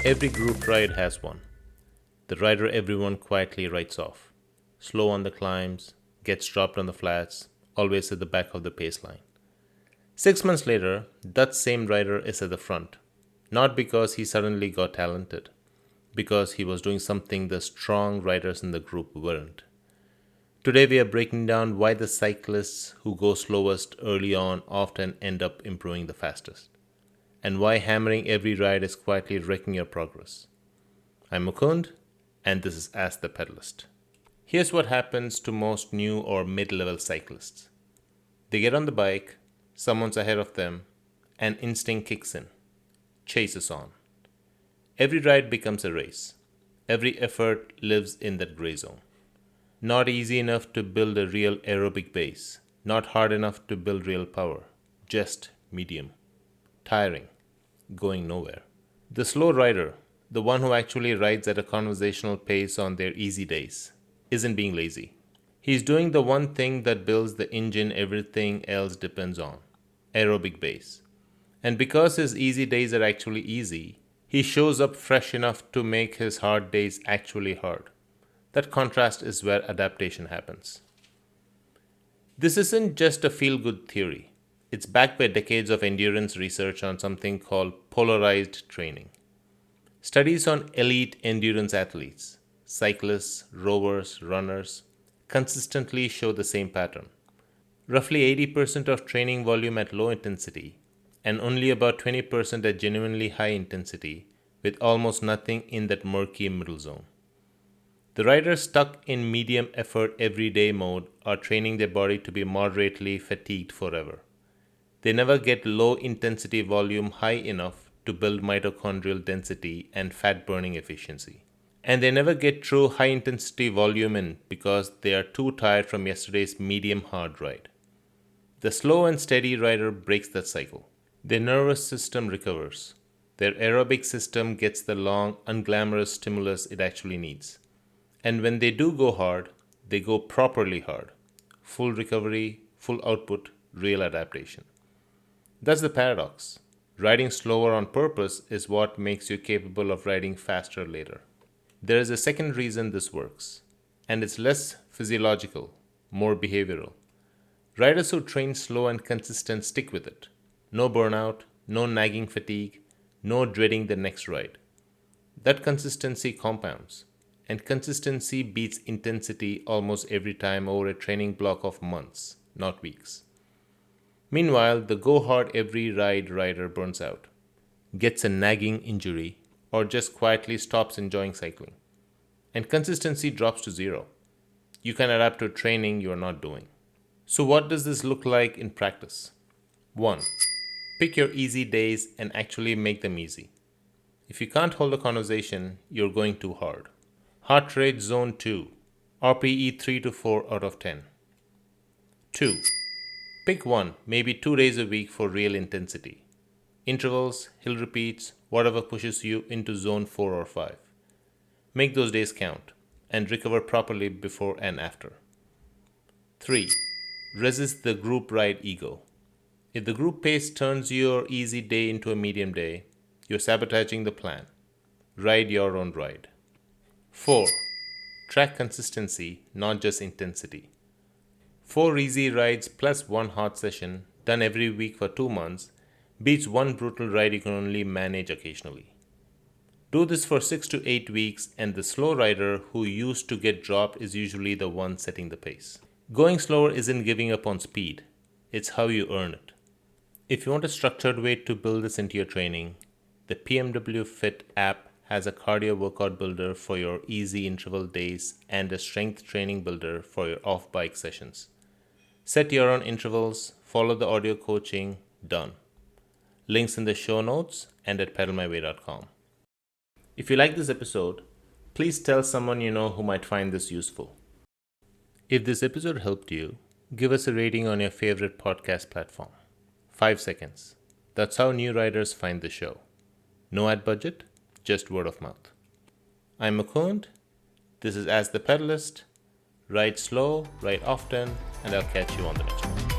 Every group ride has one. The rider everyone quietly writes off. Slow on the climbs, gets dropped on the flats, always at the back of the pace line. 6 months later, that same rider is at the front. Not because he suddenly got talented, because he was doing something the strong riders in the group weren't. Today we are breaking down why the cyclists who go slowest early on often end up improving the fastest, and why hammering every ride is quietly wrecking your progress. I'm Mukund, and this is Ask the Pedalist. Here's what happens to most new or mid-level cyclists. They get on the bike, someone's ahead of them, and instinct kicks in. Chase is on. Every ride becomes a race. Every effort lives in that gray zone. Not easy enough to build a real aerobic base. Not hard enough to build real power. Just medium. Tiring. Going nowhere. The slow rider, the one who actually rides at a conversational pace on their easy days, isn't being lazy. He's doing the one thing that builds the engine everything else depends on. Aerobic base. And because his easy days are actually easy, he shows up fresh enough to make his hard days actually hard. That contrast is where adaptation happens. This isn't just a feel-good theory. It's backed by decades of endurance research on something called polarized training. Studies on elite endurance athletes, cyclists, rowers, runners, consistently show the same pattern. Roughly 80% of training volume at low intensity, and only about 20% at genuinely high intensity, with almost nothing in that murky middle zone. The riders stuck in medium effort everyday mode are training their body to be moderately fatigued forever. They never get low intensity volume high enough to build mitochondrial density and fat burning efficiency. And they never get true high intensity volume in because they are too tired from yesterday's medium hard ride. The slow and steady rider breaks that cycle. Their nervous system recovers. Their aerobic system gets the long, unglamorous stimulus it actually needs. And when they do go hard, they go properly hard. Full recovery, full output, real adaptation. That's the paradox. Riding slower on purpose is what makes you capable of riding faster later. There is a second reason this works, and it's less physiological, more behavioral. Riders who train slow and consistent stick with it. No burnout, no nagging fatigue, no dreading the next ride. That consistency compounds. And consistency beats intensity almost every time over a training block of months, not weeks. Meanwhile, the go hard every ride rider burns out, gets a nagging injury, or just quietly stops enjoying cycling. And consistency drops to zero. You can adapt to training you are not doing. So what does this look like in practice? 1. Pick your easy days and actually make them easy. If you can't hold a conversation, you're going too hard. Heart rate zone 2, RPE 3 to 4 out of 10. 2. Pick one, maybe 2 days a week for real intensity. Intervals, hill repeats, whatever pushes you into zone 4 or 5. Make those days count and recover properly before and after. 3. Resist the group ride ego. If the group pace turns your easy day into a medium day, you're sabotaging the plan. Ride your own ride. 4. Track consistency, not just intensity. 4 easy rides plus 1 hard session done every week for 2 months beats 1 brutal ride you can only manage occasionally. Do this for 6 to 8 weeks and the slow rider who used to get dropped is usually the one setting the pace. Going slower isn't giving up on speed, it's how you earn it. If you want a structured way to build this into your training, the PMW FIT app has a cardio workout builder for your easy interval days and a strength training builder for your off-bike sessions. Set your own intervals, follow the audio coaching, done. Links in the show notes and at pedalmyway.com. If you like this episode, please tell someone you know who might find this useful. If this episode helped you, give us a rating on your favorite podcast platform. 5 seconds. That's how new riders find the show. No ad budget, just word of mouth. I'm Mukund. This is As the Pedalist. Ride slow, ride often, and I'll catch you on the next one.